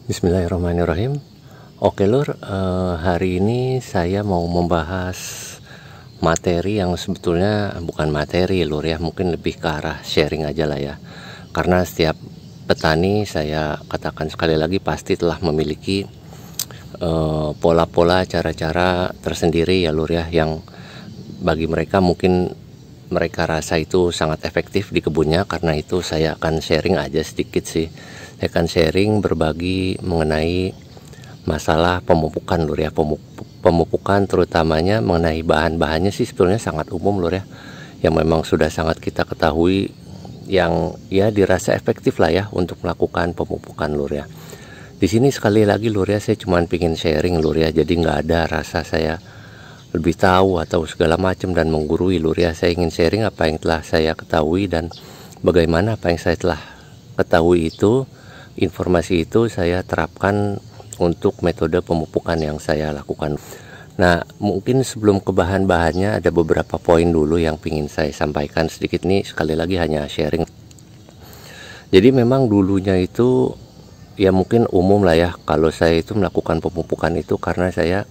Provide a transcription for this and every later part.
Bismillahirrahmanirrahim. Oke lur, hari ini saya mau membahas materi yang sebetulnya bukan materi lur ya, mungkin lebih ke arah sharing aja lah ya. Karena setiap petani, saya katakan sekali lagi, pasti telah memiliki pola-pola, cara-cara tersendiri ya lur ya, yang bagi mereka mungkin mereka rasa itu sangat efektif di kebunnya. Karena itu saya akan sharing aja sedikit sih. Saya akan sharing berbagi mengenai masalah pemupukan lur ya. Pemupukan terutamanya mengenai bahan-bahannya sih sebetulnya sangat umum lur ya, yang memang sudah sangat kita ketahui, yang ya dirasa efektif lah ya untuk melakukan pemupukan lur ya. Di sini sekali lagi lur ya, saya cuma pingin sharing lur ya, jadi nggak ada rasa saya lebih tahu atau segala macam dan menggurui lur ya. Saya ingin sharing apa yang telah saya ketahui dan bagaimana apa yang saya telah ketahui itu, informasi itu saya terapkan untuk metode pemupukan yang saya lakukan. Nah, mungkin sebelum ke bahan-bahannya ada beberapa poin dulu yang ingin saya sampaikan sedikit nih, sekali lagi hanya sharing. Jadi memang dulunya itu ya mungkin umum lah ya, kalau saya itu melakukan pemupukan itu karena saya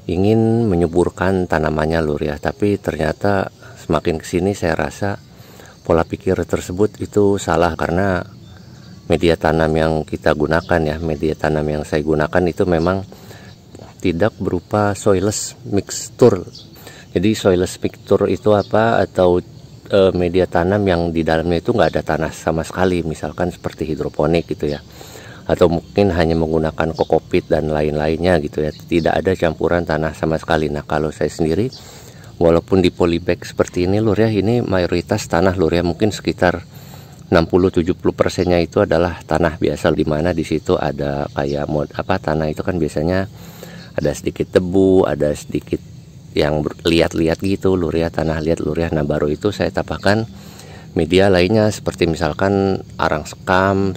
ingin menyuburkan tanamannya lur ya. Tapi ternyata semakin kesini saya rasa pola pikir tersebut itu salah, karena media tanam yang kita gunakan ya, media tanam yang saya gunakan itu memang tidak berupa soilless mixture. Jadi soilless mixture itu apa? Atau media tanam yang di dalamnya itu nggak ada tanah sama sekali, misalkan seperti hidroponik gitu ya, atau mungkin hanya menggunakan kokopit dan lain-lainnya gitu ya, tidak ada campuran tanah sama sekali. Nah, kalau saya sendiri walaupun di polybag seperti ini lur ya, ini mayoritas tanah lur ya, mungkin sekitar 60-70%-nya itu adalah tanah biasa, dimana di situ ada kayak tanah itu kan biasanya ada sedikit debu, ada sedikit yang liat-liat gitu lur ya, tanah liat lur ya. Nah, baru itu saya tambahkan media lainnya seperti misalkan arang sekam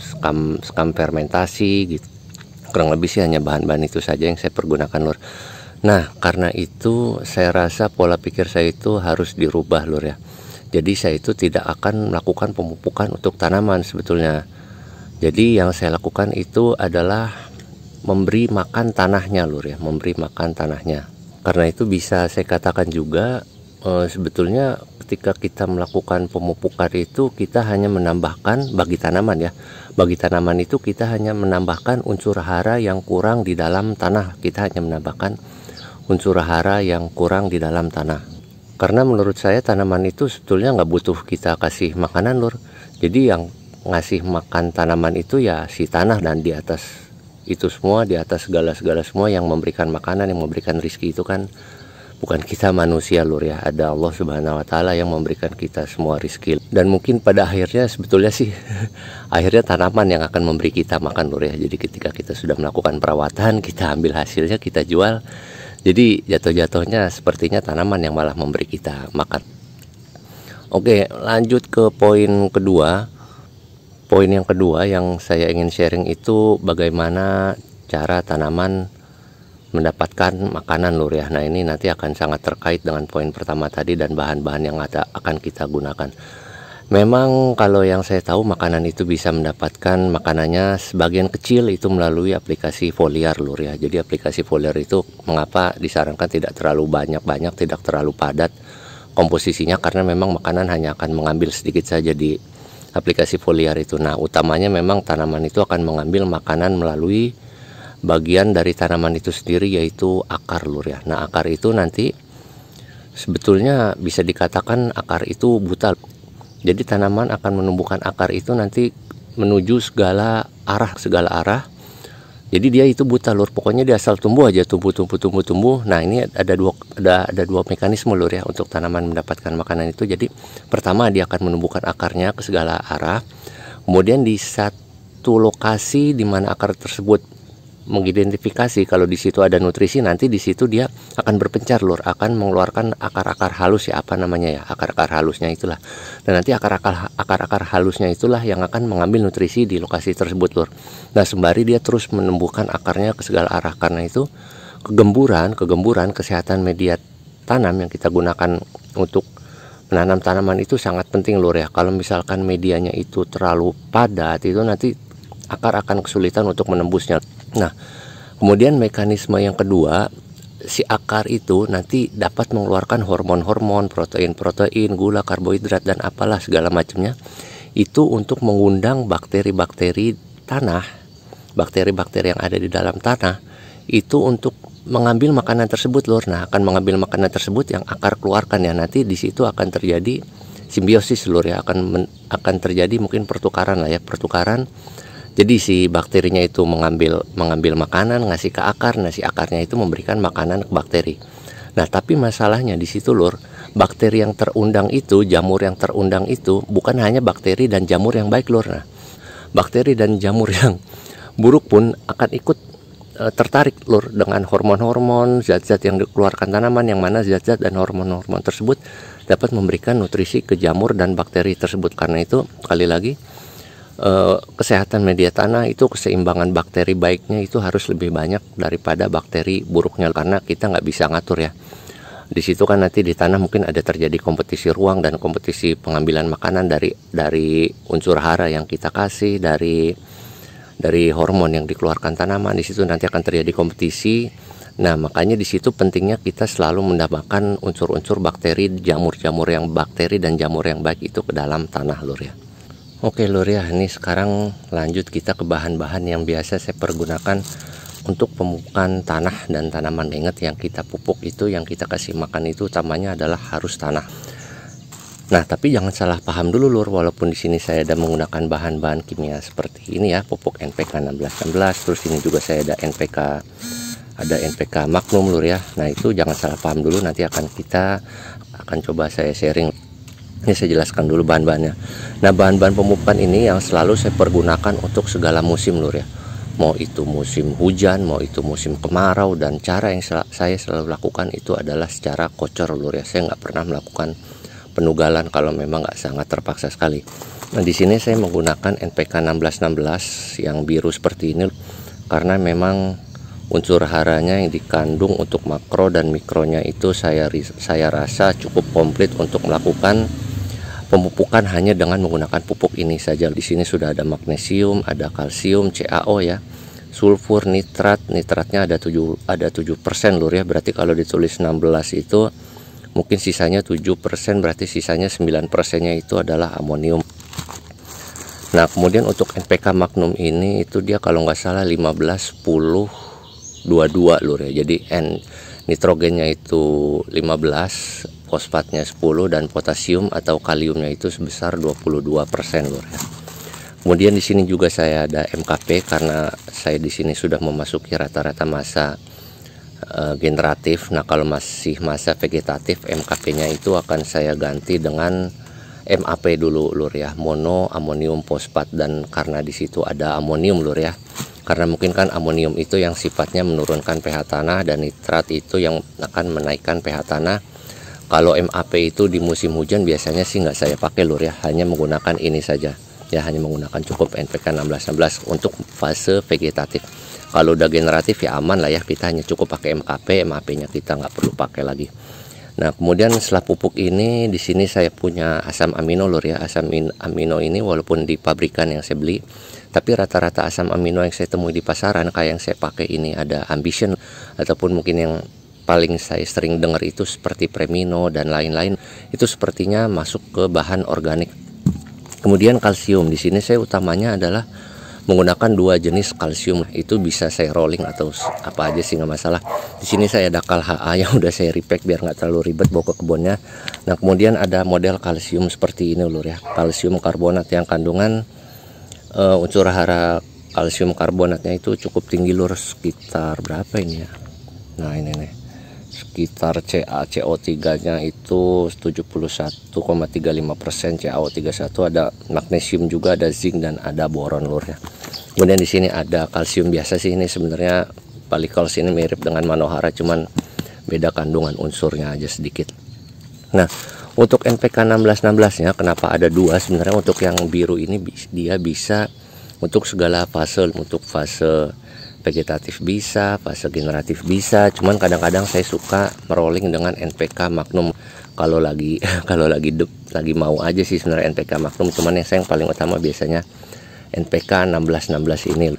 fermentasi gitu. Kurang lebih sih hanya bahan-bahan itu saja yang saya pergunakan lur. Nah, karena itu saya rasa pola pikir saya itu harus dirubah lur ya. Jadi saya itu tidak akan melakukan pemupukan untuk tanaman sebetulnya. Jadi yang saya lakukan itu adalah memberi makan tanahnya lur ya, memberi makan tanahnya. Karena itu bisa saya katakan juga sebetulnya ketika kita melakukan pemupukan itu kita hanya menambahkan bagi tanaman ya. Bagi tanaman itu kita hanya menambahkan unsur hara yang kurang di dalam tanah. Kita hanya menambahkan unsur hara yang kurang di dalam tanah. Karena menurut saya tanaman itu sebetulnya nggak butuh kita kasih makanan lur. Jadi yang ngasih makan tanaman itu ya si tanah, dan di atas itu semua, di atas segala-segala semua yang memberikan makanan, yang memberikan rizki itu kan bukan kita manusia lur ya, ada Allah Subhanahu wa Ta'ala yang memberikan kita semua rizki. Dan mungkin pada akhirnya sebetulnya sih akhirnya tanaman yang akan memberi kita makan lur ya. Jadi ketika kita sudah melakukan perawatan, kita ambil hasilnya, kita jual. Jadi jatuh-jatuhnya sepertinya tanaman yang malah memberi kita makan. Oke, lanjut ke poin kedua. Poin yang kedua yang saya ingin sharing itu bagaimana cara tanaman mendapatkan makanan lur ya. Nah, ini nanti akan sangat terkait dengan poin pertama tadi dan bahan-bahan yang akan kita gunakan. Memang kalau yang saya tahu, makanan itu bisa mendapatkan makanannya sebagian kecil itu melalui aplikasi foliar lur ya. Jadi aplikasi foliar itu mengapa disarankan tidak terlalu banyak-banyak, tidak terlalu padat komposisinya, karena memang makanan hanya akan mengambil sedikit saja di aplikasi foliar itu. Nah, utamanya memang tanaman itu akan mengambil makanan melalui bagian dari tanaman itu sendiri, yaitu akar lur ya. Nah, akar itu nanti sebetulnya bisa dikatakan akar itu buta. Jadi tanaman akan menumbuhkan akar itu nanti menuju segala arah. Jadi dia itu buta lur, pokoknya dia asal tumbuh aja, tumbuh. Nah, ini ada dua mekanisme lur ya untuk tanaman mendapatkan makanan itu. Jadi pertama dia akan menumbuhkan akarnya ke segala arah. Kemudian di satu lokasi di mana akar tersebut mengidentifikasi kalau di situ ada nutrisi, nanti di situ dia akan berpencar lur, akan mengeluarkan akar-akar halus ya, apa namanya ya, akar-akar halusnya itulah. Dan nanti akar-akar halusnya itulah yang akan mengambil nutrisi di lokasi tersebut lur. Nah, sembari dia terus menumbuhkan akarnya ke segala arah. Karena itu kegemburan kesehatan media tanam yang kita gunakan untuk menanam tanaman itu sangat penting lur ya. Kalau misalkan medianya itu terlalu padat, itu nanti akar akan kesulitan untuk menembusnya. Nah, kemudian mekanisme yang kedua, si akar itu nanti dapat mengeluarkan hormon-hormon, protein-protein, gula, karbohidrat, dan apalah segala macamnya. Itu untuk mengundang bakteri-bakteri tanah, bakteri-bakteri yang ada di dalam tanah, itu untuk mengambil makanan tersebut, Lur. Nah, akan mengambil makanan tersebut yang akar keluarkan ya. Nanti di situ akan terjadi simbiosis, Lur ya. Akan terjadi mungkin pertukaran lah ya, pertukaran. Jadi si bakterinya itu mengambil makanan, ngasih ke akar. Nah, si akarnya itu memberikan makanan ke bakteri. Nah, tapi masalahnya di situ, Lur. Bakteri yang terundang itu, jamur yang terundang itu bukan hanya bakteri dan jamur yang baik, Lur. Nah, bakteri dan jamur yang buruk pun akan ikut tertarik, Lur, dengan hormon-hormon, zat-zat yang dikeluarkan tanaman, yang mana zat-zat dan hormon-hormon tersebut dapat memberikan nutrisi ke jamur dan bakteri tersebut. Karena itu, kali lagi, kesehatan media tanah itu keseimbangan bakteri baiknya itu harus lebih banyak daripada bakteri buruknya, karena kita nggak bisa ngatur ya. Di situ kan nanti di tanah mungkin ada terjadi kompetisi ruang dan kompetisi pengambilan makanan dari unsur hara yang kita kasih, dari hormon yang dikeluarkan tanaman. Di situ nanti akan terjadi kompetisi. Nah, makanya di situ pentingnya kita selalu menambahkan unsur-unsur bakteri, jamur-jamur yang bakteri dan jamur yang baik itu ke dalam tanah, Lur ya. Oke, Lur ya, ini sekarang lanjut kita ke bahan-bahan yang biasa saya pergunakan untuk pemupukan tanah dan tanaman. Ingat, yang kita pupuk itu, yang kita kasih makan itu utamanya adalah harus tanah. Nah, tapi jangan salah paham dulu, Lur. Walaupun di sini saya ada menggunakan bahan-bahan kimia seperti ini ya, pupuk NPK 1616, terus ini juga saya ada NPK Magnum, Lur ya. Nah, itu jangan salah paham dulu, nanti kita akan coba saya sharing. Ini saya jelaskan dulu bahan-bahannya. Nah, bahan-bahan pemupukan ini yang selalu saya pergunakan untuk segala musim, Lur ya. Mau itu musim hujan, mau itu musim kemarau, dan cara yang saya selalu lakukan itu adalah secara kocor, Lur ya. Saya nggak pernah melakukan penugalan kalau memang nggak sangat terpaksa sekali. Nah, di sini saya menggunakan NPK 1616 yang biru seperti ini karena memang unsur haranya yang dikandung untuk makro dan mikronya itu saya rasa cukup komplit untuk melakukan pemupukan hanya dengan menggunakan pupuk ini saja. Di sini sudah ada magnesium, ada kalsium, CaO ya, sulfur, nitratnya ada 7%, Lur ya. Berarti kalau ditulis 16 itu mungkin sisanya 7%, berarti sisanya 9%-nya itu adalah amonium. Nah, kemudian untuk NPK Magnum ini itu dia kalau nggak salah 15 10 22, Lur ya. Jadi nitrogennya itu 15, fosfatnya 10, dan potasium atau kaliumnya itu sebesar 22%, Lur ya. Kemudian di sini juga saya ada MKP karena saya di sini sudah memasuki rata-rata masa generatif. Nah, kalau masih masa vegetatif, MKP-nya itu akan saya ganti dengan MAP dulu, Lur ya, mono amonium fosfat. Dan karena di situ ada amonium, Lur ya, karena mungkin kan amonium itu yang sifatnya menurunkan pH tanah dan nitrat itu yang akan menaikkan pH tanah. Kalau MAP itu di musim hujan biasanya sih nggak saya pakai, Lur ya, hanya menggunakan ini saja ya, hanya menggunakan cukup NPK 1616 untuk fase vegetatif. Kalau udah generatif ya aman lah ya, kita hanya cukup pakai MKP, MAP-nya kita nggak perlu pakai lagi. Nah, kemudian setelah pupuk ini, di sini saya punya asam amino, Lur ya. Asam amino ini walaupun di pabrikan yang saya beli, tapi rata-rata asam amino yang saya temui di pasaran kayak yang saya pakai ini ada Ambition, ataupun mungkin yang paling saya sering dengar itu seperti Premino dan lain-lain, itu sepertinya masuk ke bahan organik. Kemudian kalsium, di sini saya utamanya adalah menggunakan 2 jenis kalsium. Itu bisa saya rolling atau apa aja sih, nggak masalah. Di sini saya ada Kal HA yang udah saya repack biar nggak terlalu ribet bawa ke kebunnya. Nah, kemudian ada model kalsium seperti ini, Lur ya, kalsium karbonat yang kandungan unsur hara kalsium karbonatnya itu cukup tinggi, Lur, sekitar berapa ini ya. Nah, ini nih, sekitar CO3-nya itu 71,35%, CaO31, ada magnesium juga, ada zinc dan ada boron, Lur ya. Kemudian di sini ada kalsium biasa sih, ini sebenarnya Palikols ini mirip dengan manohara, cuman beda kandungan unsurnya aja sedikit. Nah, untuk NPK 1616-nya kenapa ada 2? Sebenarnya untuk yang biru ini dia bisa untuk segala fase, untuk fase vegetatif bisa, fase generatif bisa. Cuman kadang-kadang saya suka merolling dengan NPK Magnum kalau lagi mau aja sih sebenarnya NPK Magnum. Cuman yang paling utama biasanya NPK 1616 ini.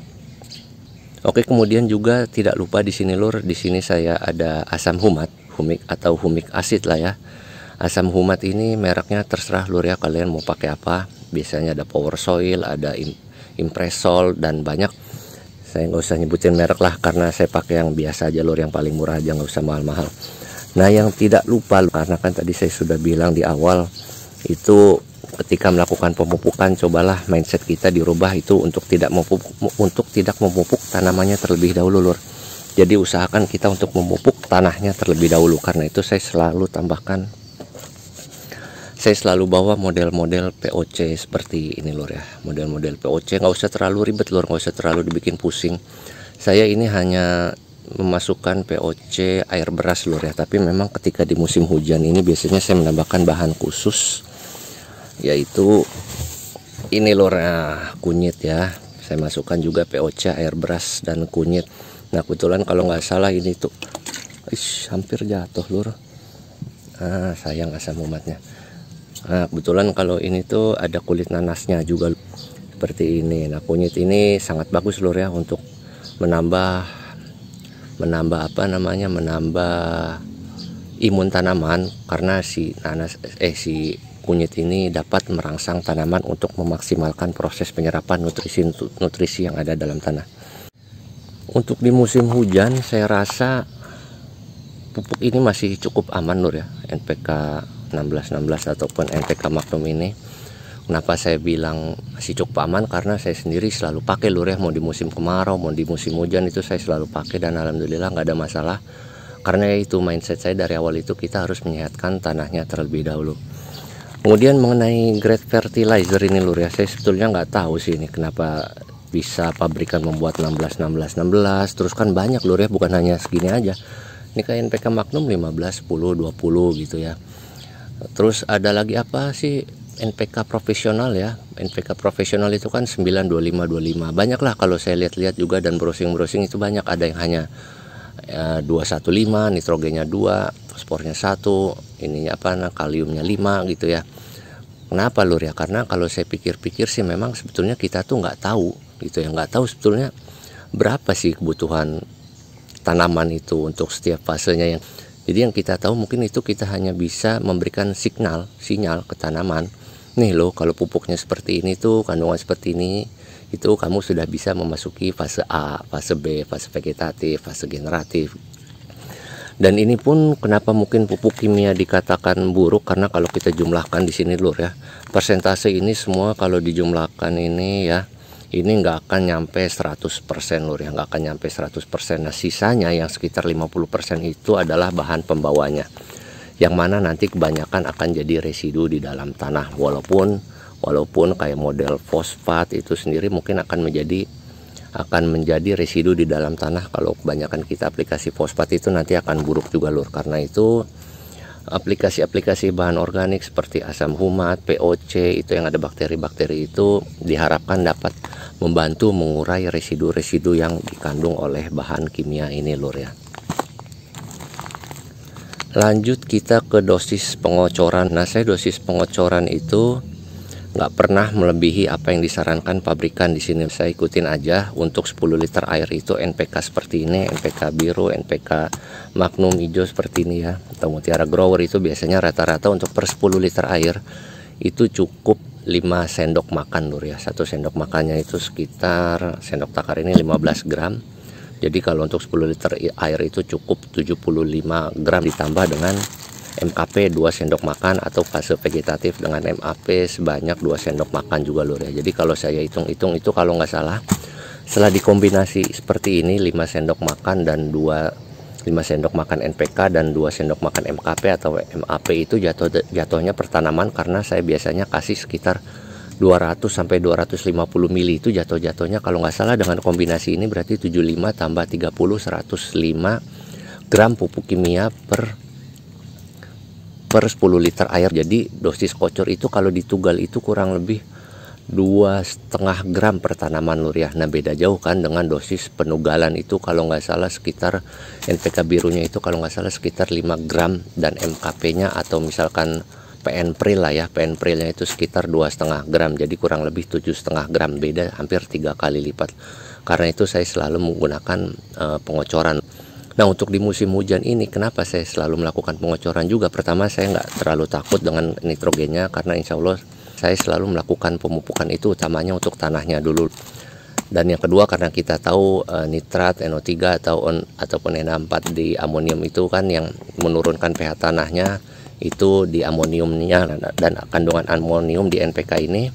Oke, kemudian juga tidak lupa di sini lur, di sini saya ada asam humat, humik atau humik asid lah ya. Asam humat ini mereknya terserah lur ya, kalian mau pakai apa. Biasanya ada Power Soil, ada Impresol, dan banyak. Saya nggak usah nyebutin merek lah, karena saya pakai yang biasa aja lur, yang paling murah aja, nggak usah mahal-mahal. Nah, yang tidak lupa, karena kan tadi saya sudah bilang di awal, itu ketika melakukan pemupukan, cobalah mindset kita dirubah itu untuk tidak memupuk tanamannya terlebih dahulu lur. Jadi usahakan kita untuk memupuk tanahnya terlebih dahulu. Karena itu saya selalu bawa model-model POC seperti ini lur ya. Model-model POC nggak usah terlalu ribet lur, nggak usah terlalu dibikin pusing. Saya ini hanya memasukkan POC air beras lur ya. Tapi memang ketika di musim hujan ini biasanya saya menambahkan bahan khusus, yaitu ini lur, kunyit ya. Saya masukkan juga POC, air beras, dan kunyit. Nah, kebetulan kalau nggak salah ini tuh hampir jatuh lur. Sayang asam humatnya. Nah, kebetulan kalau ini tuh ada kulit nanasnya juga seperti ini. Nah, kunyit ini sangat bagus lur ya untuk menambah imun tanaman, karena si kunyit ini dapat merangsang tanaman untuk memaksimalkan proses penyerapan nutrisi yang ada dalam tanah. Untuk di musim hujan saya rasa pupuk ini masih cukup aman lur ya, NPK 1616 ataupun NPK Magnum ini. Kenapa saya bilang masih cukup aman? Karena saya sendiri selalu pakai lur ya, mau di musim kemarau mau di musim hujan itu saya selalu pakai, dan alhamdulillah nggak ada masalah. Karena itu mindset saya dari awal itu, kita harus menyehatkan tanahnya terlebih dahulu. Kemudian mengenai grade fertilizer ini lur ya, saya sebetulnya nggak tahu sih ini kenapa bisa pabrikan membuat 16 terus kan banyak lur ya, bukan hanya segini aja. Ini kayak NPK Magnum 15 10 20 gitu ya. Terus ada lagi apa sih, NPK profesional ya. NPK profesional itu kan 925 banyak lah, kalau saya lihat-lihat juga dan browsing itu banyak. Ada yang hanya 215, nitrogennya 2, fosfornya 1, ininya kaliumnya 5 gitu ya. Kenapa lur ya? Karena kalau saya pikir-pikir sih memang sebetulnya kita tuh nggak tahu gitu ya, nggak tahu sebetulnya berapa sih kebutuhan tanaman itu untuk setiap fasenya. Jadi yang kita tahu mungkin itu kita hanya bisa memberikan sinyal ke tanaman. Nih loh, kalau pupuknya seperti ini tuh, kandungan seperti ini, itu kamu sudah bisa memasuki fase A, fase B, fase vegetatif, fase generatif. Dan ini pun kenapa mungkin pupuk kimia dikatakan buruk, karena kalau kita jumlahkan di sini lur ya, persentase ini semua kalau dijumlahkan ini ya, ini nggak akan nyampe 100% lur ya, nggak akan nyampe 100%. Nah, sisanya yang sekitar 50% itu adalah bahan pembawanya, yang mana nanti kebanyakan akan jadi residu di dalam tanah. Walaupun kayak model fosfat itu sendiri mungkin akan menjadi residu di dalam tanah. Kalau kebanyakan kita aplikasi fosfat itu nanti akan buruk juga lur. Karena itu aplikasi bahan organik seperti asam humat, POC itu yang ada bakteri-bakteri itu diharapkan dapat membantu mengurai residu-residu yang dikandung oleh bahan kimia ini lur ya. Lanjut kita ke dosis pengocoran. Nah, saya dosis pengocoran itu nggak pernah melebihi apa yang disarankan pabrikan di sini. Saya ikutin aja. Untuk 10 liter air itu NPK seperti ini, NPK biru, NPK Magnum hijau seperti ini ya, atau Mutiara Grower itu biasanya rata-rata untuk per 10 liter air itu cukup 5 sendok makan lur ya. 1 sendok makannya itu sekitar, sendok takar ini 15 gram. Jadi kalau untuk 10 liter air itu cukup 75 gram ditambah dengan MKP 2 sendok makan, atau fase vegetatif dengan MAP sebanyak 2 sendok makan juga lur ya. Jadi kalau saya hitung-hitung itu kalau nggak salah, setelah dikombinasi seperti ini 5 sendok makan dan 5 sendok makan NPK dan 2 sendok makan MKP atau MAP itu jatuhnya per tanaman, karena saya biasanya kasih sekitar 200 sampai 250 mili itu jatuhnya kalau nggak salah. Dengan kombinasi ini berarti 75 tambah 30 105 gram pupuk kimia per 10 liter air. Jadi dosis kocor itu kalau ditugal itu kurang lebih 2,5 gram per tanaman lur ya. Nah, beda jauh kan dengan dosis penugalan itu, kalau nggak salah sekitar NPK birunya itu kalau nggak salah sekitar 5 gram, dan MKP nya atau misalkan PN Pril lah ya, PN Prilnya itu sekitar 2,5 gram, jadi kurang lebih 7,5 gram, beda hampir 3 kali lipat. Karena itu saya selalu menggunakan pengocoran. Nah, untuk di musim hujan ini kenapa saya selalu melakukan pengocoran juga? Pertama, saya nggak terlalu takut dengan nitrogennya, karena insya Allah saya selalu melakukan pemupukan itu utamanya untuk tanahnya dulu. Dan yang kedua, karena kita tahu nitrat, NO3 ataupun NA4 di amonium itu kan yang menurunkan pH tanahnya itu di amoniumnya, dan kandungan amonium di NPK ini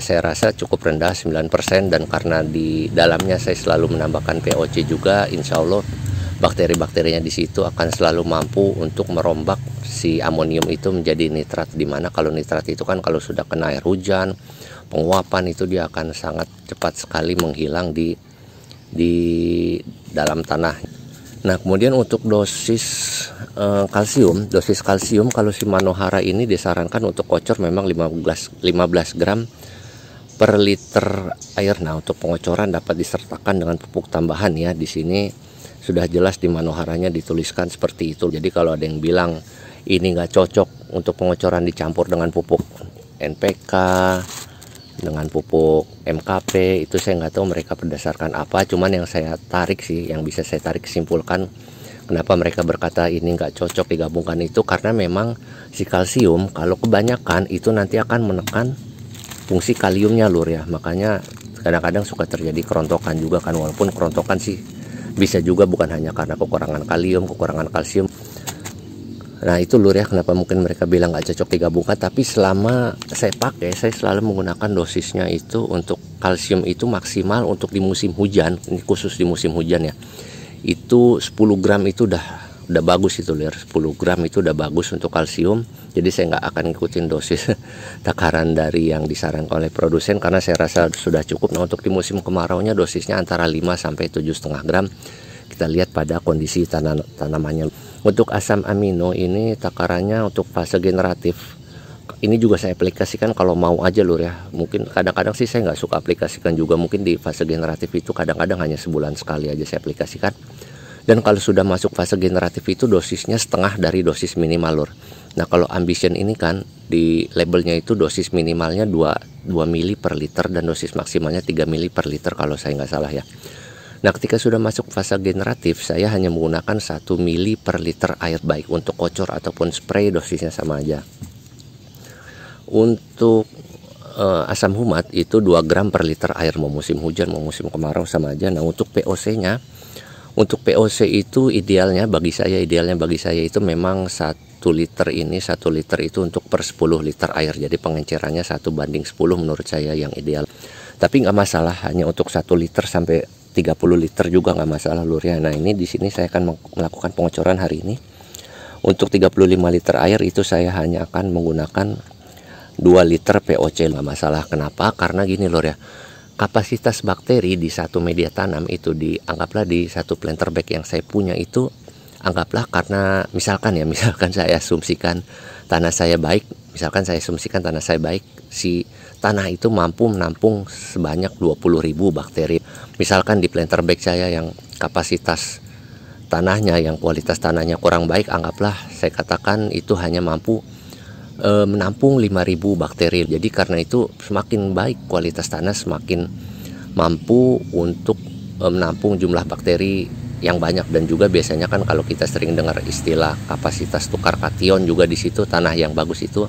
saya rasa cukup rendah 9%, dan karena di dalamnya saya selalu menambahkan POC juga, insya Allah bakteri-bakterinya di situ akan selalu mampu untuk merombak si amonium itu menjadi nitrat, dimana kalau nitrat itu kan kalau sudah kena air hujan, penguapan itu dia akan sangat cepat sekali menghilang di dalam tanah. Nah, kemudian untuk dosis kalsium kalau si Manohara ini disarankan untuk kocor memang 15 gram per liter air. Nah, untuk pengocoran dapat disertakan dengan pupuk tambahan ya. Di sini sudah jelas di Manoharanya dituliskan seperti itu. Jadi kalau ada yang bilang ini nggak cocok untuk pengocoran dicampur dengan pupuk NPK, dengan pupuk MKP, itu saya nggak tahu mereka berdasarkan apa. Cuman yang saya tarik sih, yang bisa saya tarik simpulkan kenapa mereka berkata ini nggak cocok digabungkan itu, karena memang si kalsium kalau kebanyakan itu nanti akan menekan fungsi kaliumnya lur ya. Makanya kadang-kadang suka terjadi kerontokan juga kan, walaupun kerontokan sih bisa juga bukan hanya karena kekurangan kalium, kekurangan kalsium. Nah, itu lur ya kenapa mungkin mereka bilang nggak cocok digabungkan. Tapi selama saya pakai, saya selalu menggunakan dosisnya itu untuk kalsium itu maksimal untuk di musim hujan, ini khusus di musim hujan ya, itu 10 gram itu udah bagus itu lur. 10 gram itu udah bagus untuk kalsium. Jadi saya nggak akan ngikutin dosis takaran dari yang disarankan oleh produsen, karena saya rasa sudah cukup. Nah, untuk di musim kemaraunya dosisnya antara 5 sampai 7,5 gram. Kita lihat pada kondisi tanamannya. Untuk asam amino ini takarannya untuk fase generatif. Ini juga saya aplikasikan kalau mau aja lur ya. Mungkin kadang-kadang sih saya nggak suka aplikasikan juga. Mungkin di fase generatif itu kadang-kadang hanya sebulan sekali aja saya aplikasikan. Dan kalau sudah masuk fase generatif itu dosisnya setengah dari dosis minimal lur. Nah, kalau Ambition ini kan di labelnya itu dosis minimalnya 2 mili per liter dan dosis maksimalnya 3 mili per liter kalau saya nggak salah ya. Nah, ketika sudah masuk fase generatif, saya hanya menggunakan 1 mili per liter air, baik untuk kocor ataupun spray, dosisnya sama aja. Untuk asam humat itu 2 gram per liter air, mau musim hujan mau musim kemarau sama aja. Nah, untuk POC-nya, untuk POC itu idealnya bagi saya itu memang 1 liter itu untuk per 10 liter air. Jadi pengencerannya 1:10 menurut saya yang ideal. Tapi nggak masalah hanya untuk 1 liter sampai 30 liter juga nggak masalah lur ya. Nah, ini di sini saya akan melakukan pengocoran hari ini. Untuk 35 liter air itu saya hanya akan menggunakan 2 liter POC, nggak masalah. Kenapa? Karena gini lur ya, kapasitas bakteri di satu media tanam itu anggaplah di satu planter bag yang saya punya itu, anggaplah karena misalkan saya asumsikan tanah saya baik, si tanah itu mampu menampung sebanyak 20.000 bakteri. Misalkan di planter bag saya yang kapasitas tanahnya, yang kualitas tanahnya kurang baik, anggaplah saya katakan itu hanya mampu menampung 5.000 bakteri. Jadi karena itu semakin baik kualitas tanah, semakin mampu untuk menampung jumlah bakteri yang banyak. Dan juga biasanya kan kalau kita sering dengar istilah kapasitas tukar kation juga di situ, tanah yang bagus itu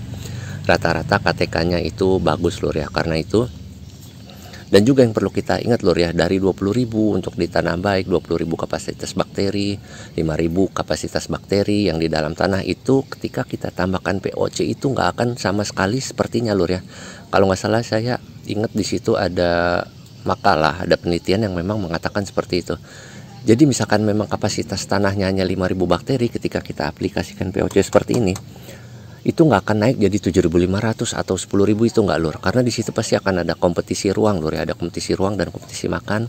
rata-rata KTK-nya itu bagus lur ya. Karena itu, dan juga yang perlu kita ingat lur ya, dari 20.000 untuk di tanah baik, 20.000 kapasitas bakteri, 5.000 kapasitas bakteri yang di dalam tanah itu, ketika kita tambahkan POC itu nggak akan sama sekali sepertinya lur ya. Kalau nggak salah saya ingat di situ ada makalah, ada penelitian yang memang mengatakan seperti itu. Jadi misalkan memang kapasitas tanahnya hanya 5.000 bakteri, ketika kita aplikasikan POC seperti ini, itu nggak akan naik jadi 7.500 atau 10.000, itu nggak lur. Karena di situ pasti akan ada kompetisi ruang lur ya, ada kompetisi ruang dan kompetisi makan.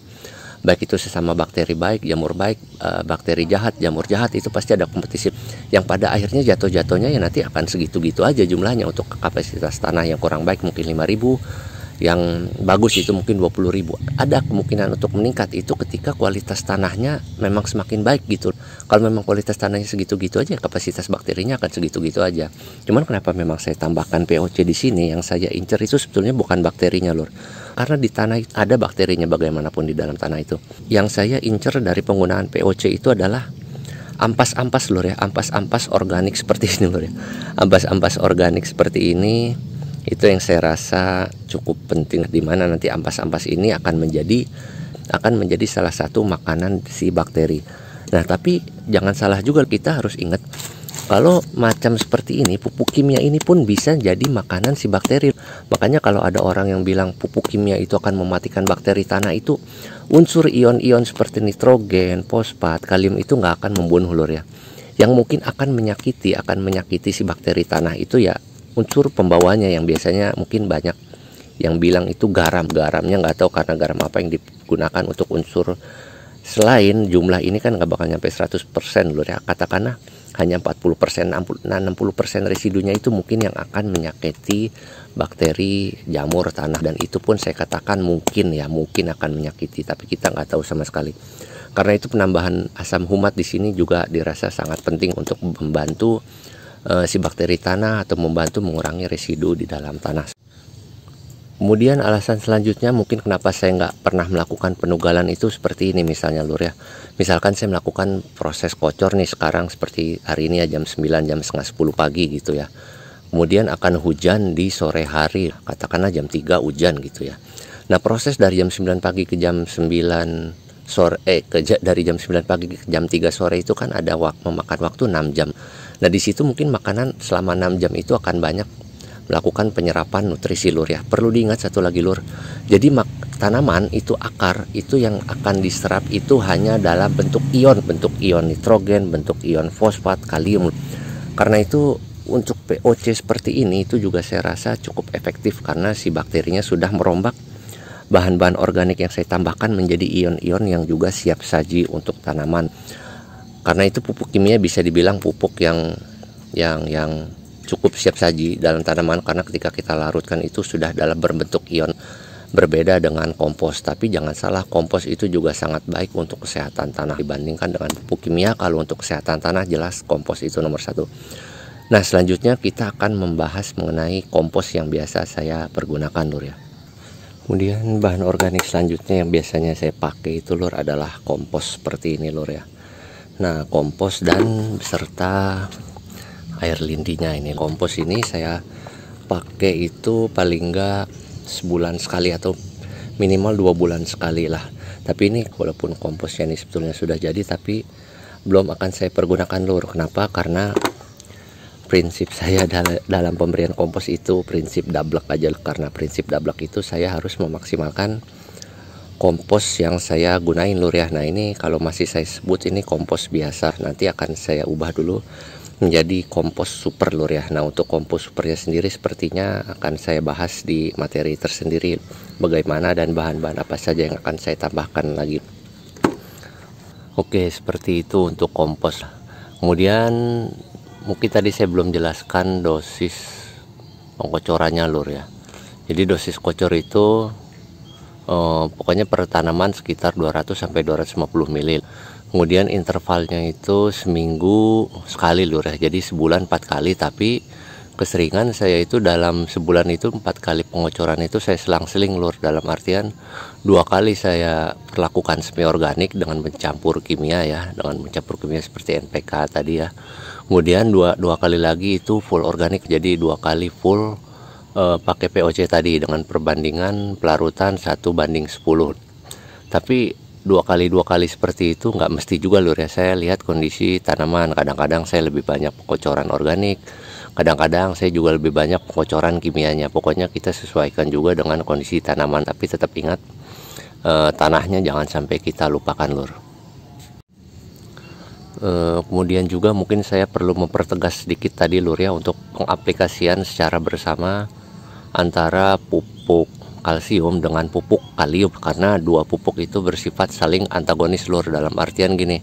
Baik itu sesama bakteri baik, jamur baik, bakteri jahat, jamur jahat, itu pasti ada kompetisi. Yang pada akhirnya jatuh-jatuhnya ya nanti akan segitu-gitu aja jumlahnya. Untuk kapasitas tanah yang kurang baik mungkin 5.000, yang bagus itu mungkin 20.000. Ada kemungkinan untuk meningkat itu ketika kualitas tanahnya memang semakin baik gitu. Kalau memang kualitas tanahnya segitu-gitu aja, kapasitas bakterinya akan segitu-gitu aja. Cuman kenapa memang saya tambahkan POC di sini, yang saya incer itu sebetulnya bukan bakterinya lur. Karena di tanah ada bakterinya bagaimanapun di dalam tanah itu. Yang saya incer dari penggunaan POC itu adalah ampas-ampas lur ya, ampas-ampas organik seperti ini lur ya. Ampas-ampas organik seperti ini itu yang saya rasa cukup penting, di mana nanti ampas-ampas ini akan menjadi salah satu makanan si bakteri. Nah, tapi jangan salah juga, kita harus ingat kalau macam seperti ini, pupuk kimia ini pun bisa jadi makanan si bakteri. Makanya kalau ada orang yang bilang pupuk kimia itu akan mematikan bakteri tanah, itu unsur ion-ion seperti nitrogen, fosfat, kalium itu nggak akan membunuh lur ya. Yang mungkin akan menyakiti si bakteri tanah itu ya unsur pembawanya, yang biasanya mungkin banyak yang bilang itu garamnya nggak tahu karena garam apa yang digunakan untuk unsur. Selain jumlah ini kan nggak bakal nyampe 100% lur ya, katakanlah hanya 40%, 60% residunya itu mungkin yang akan menyakiti bakteri jamur tanah, dan itu pun saya katakan mungkin akan menyakiti, tapi kita nggak tahu sama sekali. Karena itu penambahan asam humat di sini juga dirasa sangat penting untuk membantu si bakteri tanah atau membantu mengurangi residu di dalam tanah. Kemudian alasan selanjutnya mungkin kenapa saya nggak pernah melakukan penugalan itu seperti ini misalnya lur ya. Misalkan saya melakukan proses kocor nih sekarang seperti hari ini ya, jam 9, jam setengah 10 pagi gitu ya. Kemudian akan hujan di sore hari, katakanlah jam 3 hujan gitu ya. Nah, proses dari jam 9 pagi ke jam 9 sore dari jam 9 pagi ke jam 3 sore itu kan ada memakan waktu 6 jam. Nah, di situ mungkin makanan selama 6 jam itu akan banyak melakukan penyerapan nutrisi lur ya. Perlu diingat satu lagi lur. Jadi tanaman itu akar itu yang akan diserap itu hanya dalam bentuk ion nitrogen, bentuk ion fosfat, kalium. Karena itu untuk POC seperti ini itu juga saya rasa cukup efektif, karena si bakterinya sudah merombak bahan-bahan organik yang saya tambahkan menjadi ion-ion yang juga siap saji untuk tanaman. Karena itu pupuk kimia bisa dibilang pupuk yang cukup siap saji dalam tanaman, karena ketika kita larutkan itu sudah dalam berbentuk ion. Berbeda dengan kompos, tapi jangan salah, kompos itu juga sangat baik untuk kesehatan tanah dibandingkan dengan pupuk kimia. Kalau untuk kesehatan tanah jelas kompos itu nomor 1. Nah, selanjutnya kita akan membahas mengenai kompos yang biasa saya pergunakan lur ya. Kemudian bahan organik selanjutnya yang biasanya saya pakai itu lur adalah kompos seperti ini lur ya. Nah, kompos dan beserta air lindinya ini. Kompos ini saya pakai itu paling enggak sebulan sekali atau minimal 2 bulan sekali lah. Tapi ini walaupun komposnya ini sebetulnya sudah jadi, tapi belum akan saya pergunakan lur. Kenapa? Karena prinsip saya dalam pemberian kompos itu prinsip dablek aja. Karena prinsip dablek itu saya harus memaksimalkan kompos yang saya gunain lur ya. Nah, ini kalau masih saya sebut ini kompos biasa, nanti akan saya ubah dulu menjadi kompos super lur ya. Nah, untuk kompos supernya sendiri sepertinya akan saya bahas di materi tersendiri, bagaimana dan bahan-bahan apa saja yang akan saya tambahkan lagi. Oke, seperti itu untuk kompos. Kemudian mungkin tadi saya belum jelaskan dosis pengkocorannya lur ya. Jadi dosis kocor itu pokoknya per tanaman sekitar 200 sampai 250 ml. Kemudian intervalnya itu seminggu sekali lur ya. Jadi sebulan 4 kali, tapi keseringan saya itu dalam sebulan itu 4 kali pengocoran itu saya selang-seling lur. Dalam artian 2 kali saya perlakukan semi organik dengan mencampur kimia ya, dengan mencampur kimia seperti NPK tadi ya. Kemudian dua kali lagi itu full organik, jadi 2 kali full pakai POC tadi dengan perbandingan pelarutan 1:10. Tapi 2 kali seperti itu nggak mesti juga lur ya. Saya lihat kondisi tanaman, kadang-kadang saya lebih banyak pengocoran organik, kadang-kadang saya juga lebih banyak pengocoran kimianya. Pokoknya kita sesuaikan juga dengan kondisi tanaman, tapi tetap ingat tanahnya jangan sampai kita lupakan lur. Kemudian juga mungkin saya perlu mempertegas sedikit tadi lur ya, untuk pengaplikasian secara bersama antara pupuk kalsium dengan pupuk kalium, karena 2 pupuk itu bersifat saling antagonis lur. Dalam artian gini,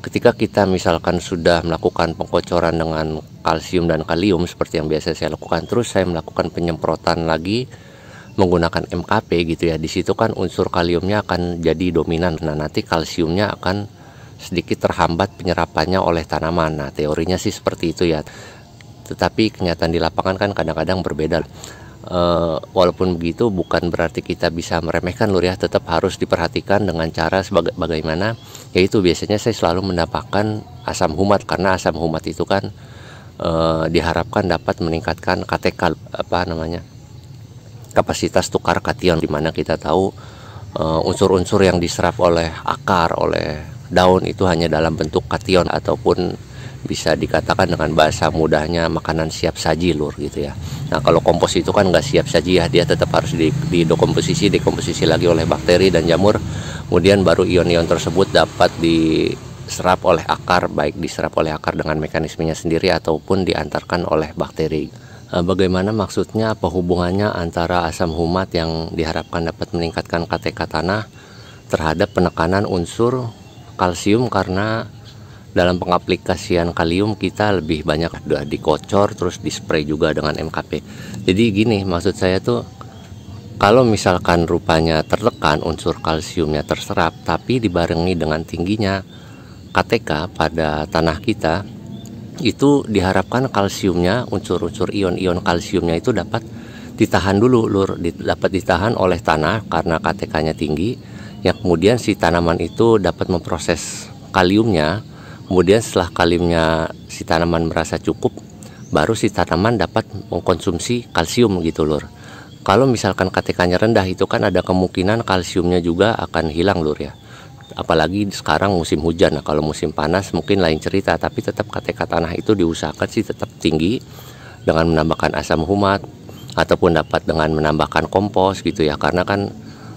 ketika kita misalkan sudah melakukan pengkocoran dengan kalsium dan kalium seperti yang biasa saya lakukan, terus saya melakukan penyemprotan lagi menggunakan MKP gitu ya, di situ kan unsur kaliumnya akan jadi dominan. Nah, nanti kalsiumnya akan sedikit terhambat penyerapannya oleh tanaman. Nah, teorinya sih seperti itu ya. Tetapi kenyataan di lapangan kan kadang-kadang berbeda. Walaupun begitu bukan berarti kita bisa meremehkan lur ya, tetap harus diperhatikan dengan cara bagaimana, yaitu biasanya saya selalu menambahkan asam humat, karena asam humat itu kan diharapkan dapat meningkatkan KTK, kapasitas tukar kation, dimana kita tahu unsur-unsur yang diserap oleh akar, oleh daun itu hanya dalam bentuk kation, ataupun bisa dikatakan dengan bahasa mudahnya makanan siap saji lur gitu ya. Nah, kalau kompos itu kan nggak siap saji ya, dia tetap harus dekomposisi lagi oleh bakteri dan jamur, kemudian baru ion-ion tersebut dapat diserap oleh akar, baik diserap oleh akar dengan mekanismenya sendiri ataupun diantarkan oleh bakteri. Bagaimana maksudnya, apa hubungannya antara asam humat yang diharapkan dapat meningkatkan KTK tanah terhadap penekanan unsur kalsium, karena dalam pengaplikasian kalium kita lebih banyak udah dikocor terus dispray juga dengan MKP. Jadi gini, maksud saya tuh, kalau misalkan rupanya tertekan unsur kalsiumnya terserap tapi dibarengi dengan tingginya KTK pada tanah kita, itu diharapkan kalsiumnya, unsur-unsur ion-ion kalsiumnya itu dapat ditahan dulu lur, dapat ditahan oleh tanah karena KTK-nya tinggi, yang kemudian si tanaman itu dapat memproses kaliumnya. Kemudian setelah kaliumnya si tanaman merasa cukup, baru si tanaman dapat mengkonsumsi kalsium gitu lur. Kalau misalkan KTK-nya rendah, itu kan ada kemungkinan kalsiumnya juga akan hilang lur ya. Apalagi sekarang musim hujan. Nah, kalau musim panas mungkin lain cerita, tapi tetap KTK tanah itu diusahakan sih tetap tinggi dengan menambahkan asam humat ataupun dapat dengan menambahkan kompos gitu ya. Karena kan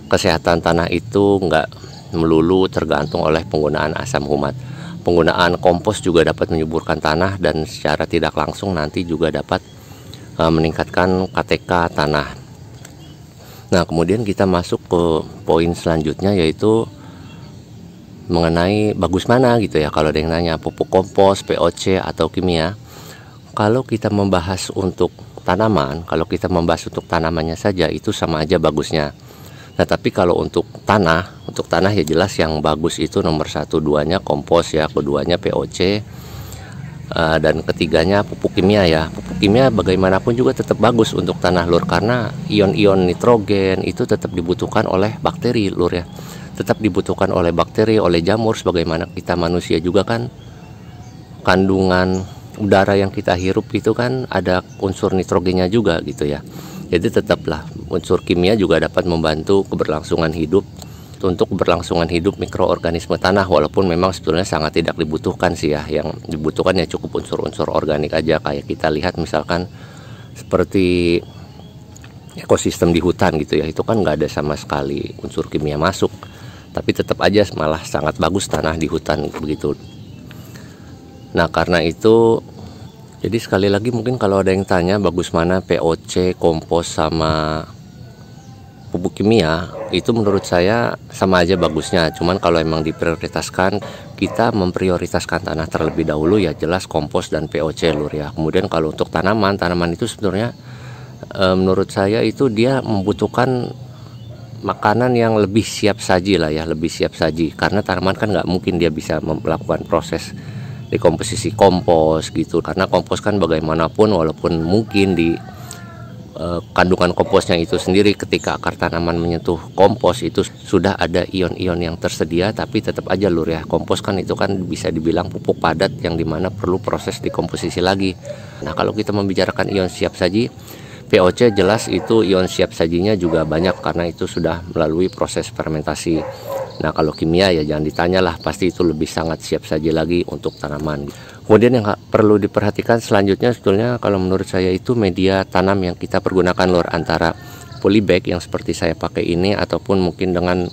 kesehatan tanah itu nggak melulu tergantung oleh penggunaan asam humat. Penggunaan kompos juga dapat menyuburkan tanah dan secara tidak langsung nanti juga dapat meningkatkan KTK tanah. Nah, kemudian kita masuk ke poin selanjutnya, yaitu mengenai bagus mana gitu ya. Kalau ada yang nanya pupuk kompos, POC atau kimia. Kalau kita membahas untuk tanaman, kalau kita membahas untuk tanamannya saja itu sama aja bagusnya. Nah, tapi kalau untuk tanah ya jelas yang bagus itu nomor 1, 2-nya kompos ya, keduanya POC, dan ketiganya pupuk kimia ya. Pupuk kimia bagaimanapun juga tetap bagus untuk tanah lur, karena ion-ion nitrogen itu tetap dibutuhkan oleh bakteri lur ya. Tetap dibutuhkan oleh bakteri, oleh jamur, sebagaimana kita manusia juga kan kandungan udara yang kita hirup itu kan ada unsur nitrogennya juga gitu ya. Jadi tetaplah unsur kimia juga dapat membantu keberlangsungan hidup, untuk keberlangsungan hidup mikroorganisme tanah, walaupun memang sebetulnya sangat tidak dibutuhkan sih ya. Yang dibutuhkan ya cukup unsur-unsur organik aja, kayak kita lihat misalkan seperti ekosistem di hutan gitu ya, itu kan nggak ada sama sekali unsur kimia masuk, tapi tetap aja malah sangat bagus tanah di hutan begitu. Nah, karena itu, jadi sekali lagi mungkin kalau ada yang tanya bagus mana POC, kompos sama pupuk kimia, itu menurut saya sama aja bagusnya. Cuman kalau emang diprioritaskan, kita memprioritaskan tanah terlebih dahulu ya jelas kompos dan POC lur ya. Kemudian kalau untuk tanaman itu sebetulnya menurut saya itu dia membutuhkan makanan yang lebih siap saji lah ya, lebih siap saji. Karena tanaman kan nggak mungkin dia bisa melakukan proses dekomposisi kompos gitu, karena kompos kan bagaimanapun walaupun mungkin di kandungan komposnya itu sendiri ketika akar tanaman menyentuh kompos itu sudah ada ion-ion yang tersedia, tapi tetap aja lur ya, kompos kan itu kan bisa dibilang pupuk padat yang dimana perlu proses dekomposisi lagi. Nah, kalau kita membicarakan ion siap saji, POC jelas itu ion siap sajinya juga banyak karena itu sudah melalui proses fermentasi. Nah, kalau kimia ya jangan ditanya lah, pasti itu lebih sangat siap saji lagi untuk tanaman. Kemudian yang perlu diperhatikan selanjutnya sebetulnya kalau menurut saya itu media tanam yang kita pergunakan lur, antara polybag yang seperti saya pakai ini, ataupun mungkin dengan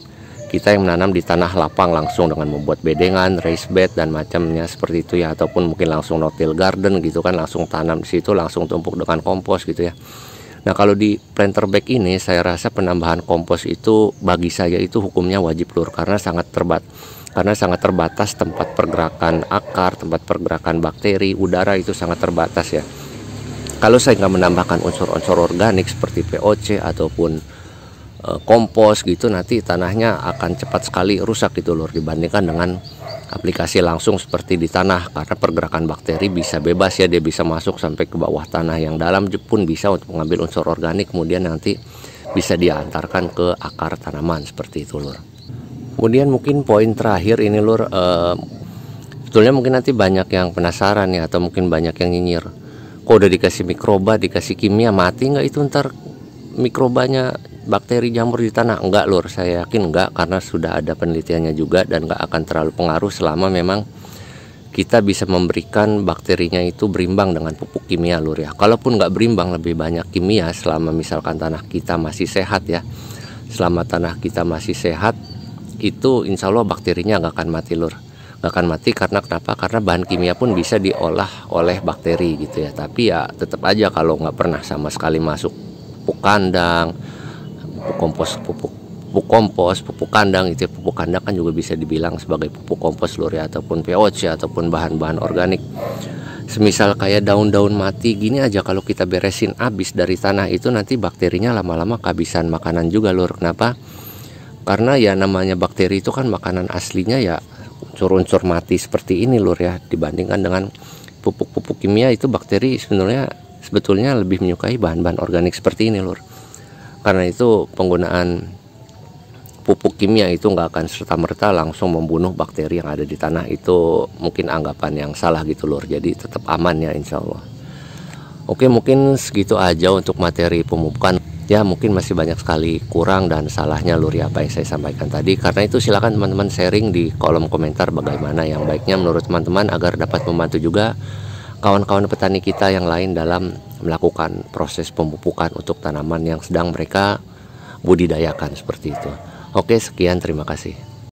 kita yang menanam di tanah lapang langsung dengan membuat bedengan, raised bed dan macamnya seperti itu ya, ataupun mungkin langsung no-till garden gitu kan, langsung tanam di situ, langsung tumpuk dengan kompos gitu ya. Nah, kalau di planter bag ini saya rasa penambahan kompos itu bagi saya itu hukumnya wajib lur, karena sangat terbatas tempat pergerakan akar, tempat pergerakan bakteri, udara itu sangat terbatas ya. Kalau saya nggak menambahkan unsur-unsur organik seperti POC ataupun kompos gitu, nanti tanahnya akan cepat sekali rusak gitu lur, dibandingkan dengan aplikasi langsung seperti di tanah, karena pergerakan bakteri bisa bebas ya, dia bisa masuk sampai ke bawah tanah yang dalam pun bisa untuk mengambil unsur organik, kemudian nanti bisa diantarkan ke akar tanaman seperti itu lur. Kemudian mungkin poin terakhir ini lur, sebetulnya mungkin nanti banyak yang penasaran ya, atau mungkin banyak yang nyinyir, kok udah dikasih mikroba, dikasih kimia, mati nggak itu ntar mikrobanya, bakteri jamur di tanah? Enggak lur, saya yakin enggak, karena sudah ada penelitiannya juga, dan enggak akan terlalu pengaruh selama memang kita bisa memberikan bakterinya itu berimbang dengan pupuk kimia lur ya. Kalaupun enggak berimbang, lebih banyak kimia, selama misalkan tanah kita masih sehat ya, selama tanah kita masih sehat, itu insya Allah bakterinya enggak akan mati lur. Enggak akan mati, karena kenapa? Karena bahan kimia pun bisa diolah oleh bakteri gitu ya. Tapi ya tetap aja kalau nggak pernah sama sekali masuk pupuk kandang, pupuk kompos, pupuk kandang itu ya. Pupuk kandang kan juga bisa dibilang sebagai pupuk kompos lur ya, ataupun POC ataupun bahan-bahan organik. Semisal kayak daun-daun mati gini aja, kalau kita beresin habis dari tanah itu, nanti bakterinya lama-lama kehabisan makanan juga lur. Kenapa? Karena ya namanya bakteri itu kan makanan aslinya ya unsur-unsur mati seperti ini lur ya, dibandingkan dengan pupuk-pupuk kimia. Itu bakteri sebetulnya lebih menyukai bahan-bahan organik seperti ini lur. Karena itu penggunaan pupuk kimia itu nggak akan serta-merta langsung membunuh bakteri yang ada di tanah. Itu mungkin anggapan yang salah gitu lur, jadi tetap aman ya insya Allah. Oke, mungkin segitu aja untuk materi pemupukan ya. Mungkin masih banyak sekali kurang dan salahnya lur ya apa yang saya sampaikan tadi. Karena itu silakan teman-teman sharing di kolom komentar bagaimana yang baiknya menurut teman-teman, agar dapat membantu juga kawan-kawan petani kita yang lain dalam melakukan proses pemupukan untuk tanaman yang sedang mereka budidayakan seperti itu. Oke, sekian, terima kasih.